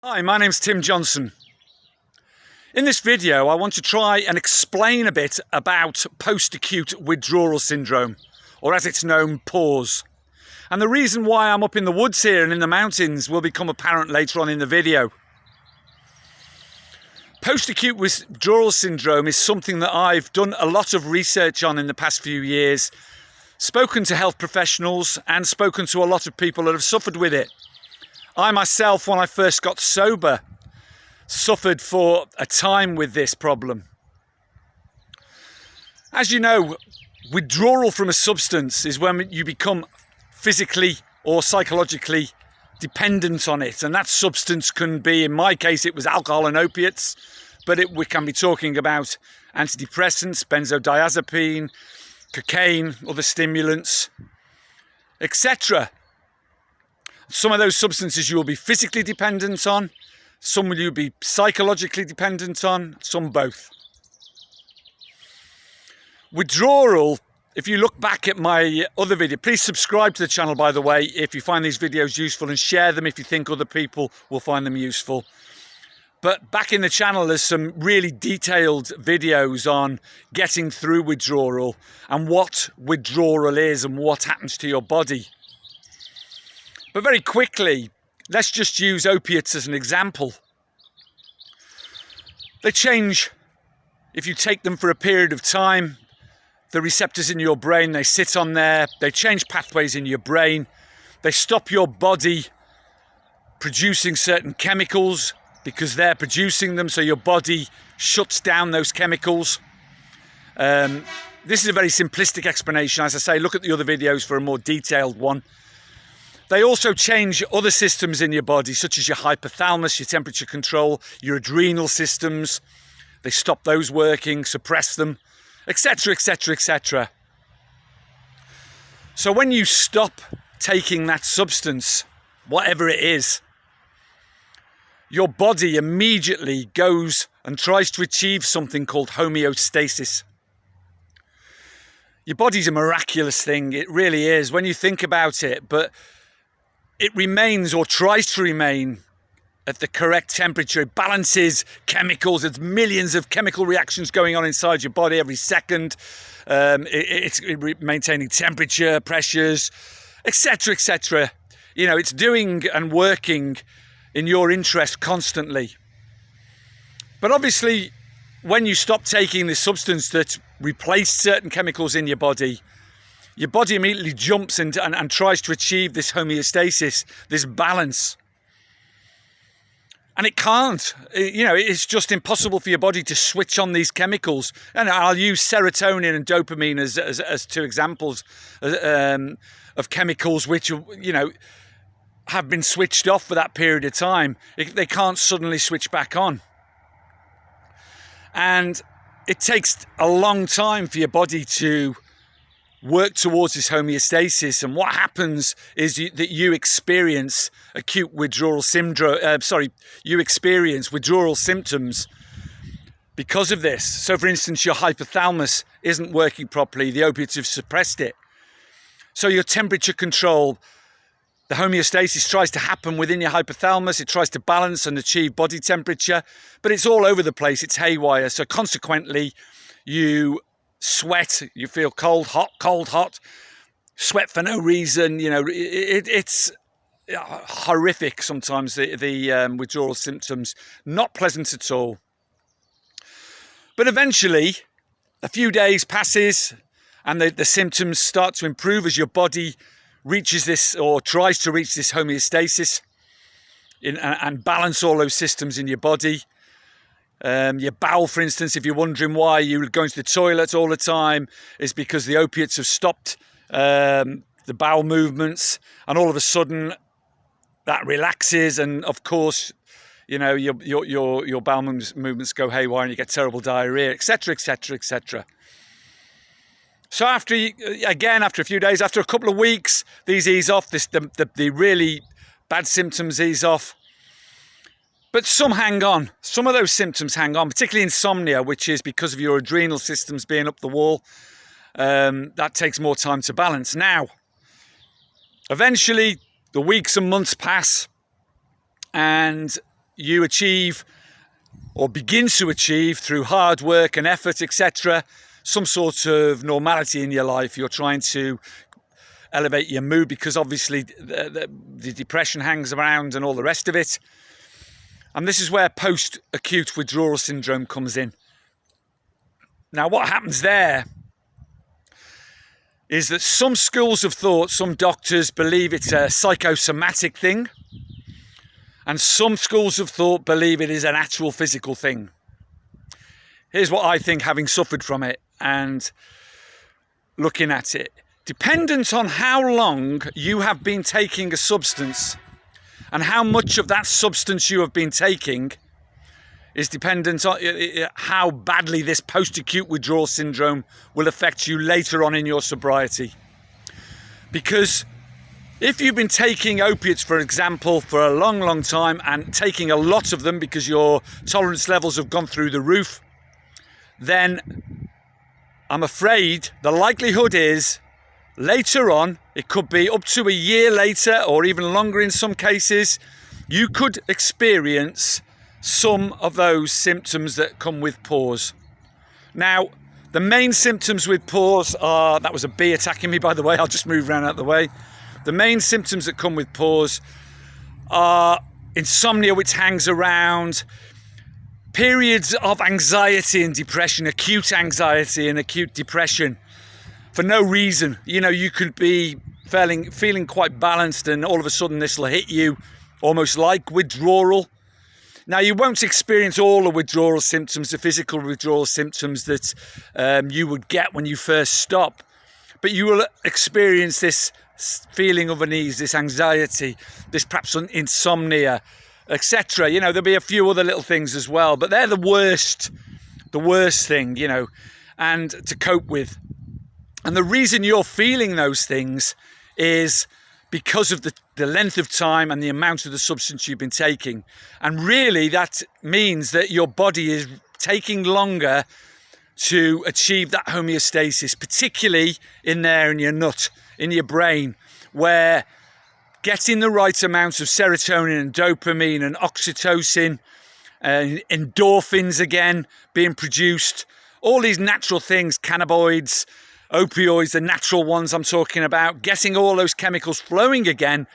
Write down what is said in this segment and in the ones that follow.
Hi, my name's Tim Johnson. In this video, I want to try and explain a bit about post-acute withdrawal syndrome, or as it's known, PAWS. And the reason why I'm up in the woods here and in the mountains will become apparent later on in the video. Post-acute withdrawal syndrome is something that I've done a lot of research on in the past few years, spoken to health professionals and spoken to a lot of people that have suffered with it. I myself, when I first got sober, suffered for a time with this problem. As you know, withdrawal from a substance is when you become physically or psychologically dependent on it, and that substance can be, in my case it was alcohol and opiates, but we can be talking about antidepressants, benzodiazepine, cocaine, other stimulants, etc. Some of those substances you will be physically dependent on, some will you be psychologically dependent on, some both. Withdrawal, if you look back at my other video, please subscribe to the channel, by the way, if you find these videos useful, and share them if you think other people will find them useful. But back in the channel, there's some really detailed videos on getting through withdrawal and what withdrawal is and what happens to your body. But very quickly, let's just use opiates as an example. They change if you take them for a period of time. The receptors in your brain, they sit on there, they change pathways in your brain, they stop your body producing certain chemicals because they're producing them, so your body shuts down those chemicals. This is a very simplistic explanation. As I say, look at the other videos for a more detailed one. They also change other systems in your body, such as your hypothalamus, your temperature control, your adrenal systems. They stop those working, suppress them, etc, etc, etc. So when you stop taking that substance, whatever it is, your body immediately goes and tries to achieve something called homeostasis. Your body's a miraculous thing, it really is, when you think about it, but it remains, or tries to remain, at the correct temperature. It balances chemicals. There's millions of chemical reactions going on inside your body every second. It's maintaining temperature, pressures, etc, etc. You know, it's doing and working in your interest constantly. But obviously, when you stop taking this substance that replaced certain chemicals in your body immediately jumps and tries to achieve this homeostasis, this balance. And it can't. You know, it's just impossible for your body to switch on these chemicals. And I'll use serotonin and dopamine as two examples of chemicals which, you know, have been switched off for that period of time. They can't suddenly switch back on. And it takes a long time for your body to work towards this homeostasis, and what happens is that you experience acute withdrawal syndrome. You experience withdrawal symptoms because of this. So, for instance, your hypothalamus isn't working properly; the opiates have suppressed it. So, your temperature control, the homeostasis tries to happen within your hypothalamus. It tries to balance and achieve body temperature, but it's all over the place. It's haywire. So, consequently, you sweat, you feel cold, hot, sweat for no reason. You know, it's horrific sometimes, the withdrawal symptoms, not pleasant at all. But eventually, a few days passes and the symptoms start to improve as your body reaches this, or tries to reach this homeostasis and balance all those systems in your body. Your bowel, for instance, if you're wondering why you're going to the toilet all the time, is because the opiates have stopped the bowel movements, and all of a sudden that relaxes, and of course, you know, your bowel movements go haywire and you get terrible diarrhea, etc, etc, etc. So after a few days, after a couple of weeks, these ease off. The really bad symptoms ease off. But some hang on. Some of those symptoms hang on, particularly insomnia, which is because of your adrenal systems being up the wall. That takes more time to balance. Now, eventually, the weeks and months pass, and you achieve or begin to achieve through hard work and effort, etc., some sort of normality in your life. You're trying to elevate your mood because obviously the depression hangs around and all the rest of it. And this is where post-acute withdrawal syndrome comes in. Now, what happens there is that some schools of thought, some doctors believe it's a psychosomatic thing, and some schools of thought believe it is an actual physical thing. Here's what I think, having suffered from it and looking at it. Dependent on how long you have been taking a substance and how much of that substance you have been taking is dependent on how badly this post-acute withdrawal syndrome will affect you later on in your sobriety. Because if you've been taking opiates, for example, for a long, long time and taking a lot of them because your tolerance levels have gone through the roof, then I'm afraid the likelihood is later on, it could be up to a year later or even longer in some cases, you could experience some of those symptoms that come with PAWS. Now, the main symptoms with PAWS are, that was a bee attacking me, by the way, I'll just move around out the way. The main symptoms that come with PAWS are insomnia, which hangs around, periods of anxiety and depression, acute anxiety and acute depression for no reason. You know, you could be feeling quite balanced and all of a sudden this will hit you almost like withdrawal. Now, you won't experience all the withdrawal symptoms, the physical withdrawal symptoms that you would get when you first stop, but you will experience this feeling of unease, this anxiety, this perhaps insomnia, etc. You know, there'll be a few other little things as well, but they're the worst thing, you know, and to cope with. And the reason you're feeling those things is because of the length of time and the amount of the substance you've been taking. And really that means that your body is taking longer to achieve that homeostasis, particularly in there in your nut, in your brain, where getting the right amount of serotonin and dopamine and oxytocin and endorphins again being produced, all these natural things, cannabinoids, opioids, the natural ones I'm talking about, getting all those chemicals flowing again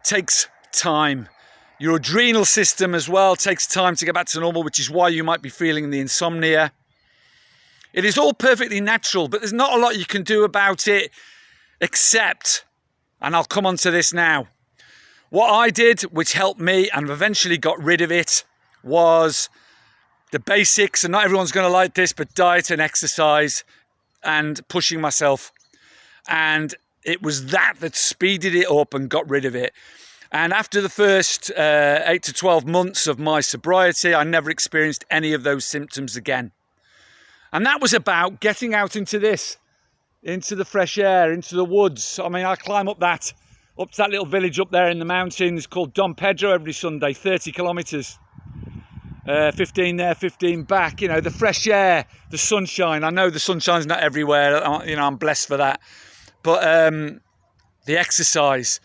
takes time. Your adrenal system as well takes time to get back to normal, which is why you might be feeling the insomnia. It is all perfectly natural, but there's not a lot you can do about it except, and I'll come on to this now, what I did, which helped me and eventually got rid of it, was the basics, and not everyone's going to like this, but diet and exercise and pushing myself. And it was that speeded it up and got rid of it. And after the first 8 to 12 months of my sobriety, I never experienced any of those symptoms again. And that was about getting out into the fresh air, into the woods. I mean, I climb up to that little village up there in the mountains called Don Pedro every Sunday, 30 kilometres. 15 there, 15 back, you know, the fresh air, the sunshine. I know the sunshine's not everywhere, you know, I'm blessed for that. But the exercise,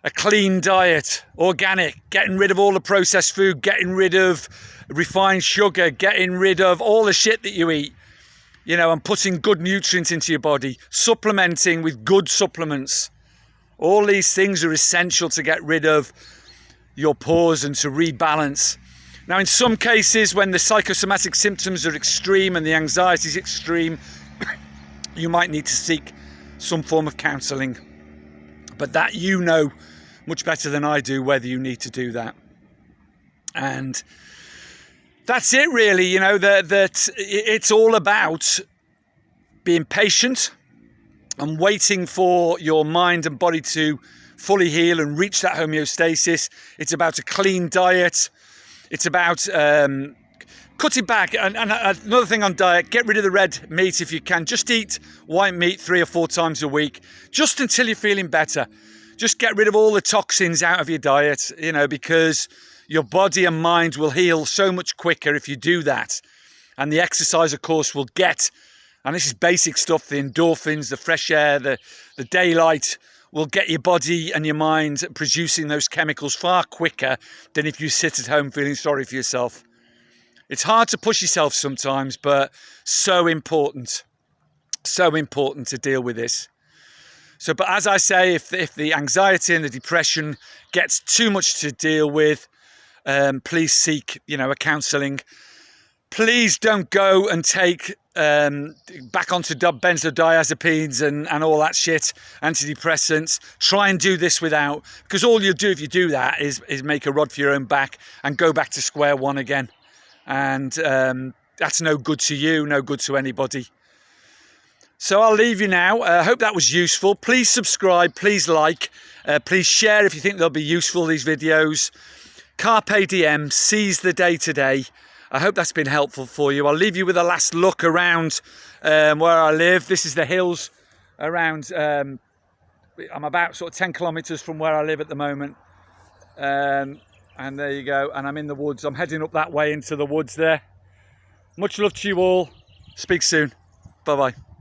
a clean diet, organic, getting rid of all the processed food, getting rid of refined sugar, getting rid of all the shit that you eat, you know, and putting good nutrients into your body, supplementing with good supplements. All these things are essential to get rid of your PAWS and to rebalance. Now, in some cases, when the psychosomatic symptoms are extreme and the anxiety is extreme, you might need to seek some form of counselling. But that you know much better than I do whether you need to do that. And that's it really, you know, that it's all about being patient and waiting for your mind and body to fully heal and reach that homeostasis. It's about a clean diet. It's about cutting back. And another thing on diet, get rid of the red meat if you can. Just eat white meat 3 or 4 times a week, just until you're feeling better. Just get rid of all the toxins out of your diet, you know, because your body and mind will heal so much quicker if you do that. And the exercise, of course, will get, and this is basic stuff, the endorphins, the fresh air, the daylight, will get your body and your mind producing those chemicals far quicker than if you sit at home feeling sorry for yourself. It's hard to push yourself sometimes, but so important to deal with this. So, but as I say, if the anxiety and the depression gets too much to deal with, please seek, a counselling. Please don't go and take back onto benzodiazepines and all that shit, antidepressants. Try and do this without, because all you'll do if you do that is make a rod for your own back and go back to square one again. And that's no good to you, no good to anybody. So I'll leave you now. I hope that was useful. Please subscribe, please like, please share if you think they'll be useful, these videos. Carpe diem, seize the day today. I hope that's been helpful for you. I'll leave you with a last look around where I live. This is the hills around, I'm about sort of 10 kilometres from where I live at the moment. And there you go, and I'm in the woods. I'm heading up that way into the woods there. Much love to you all. Speak soon. Bye-bye.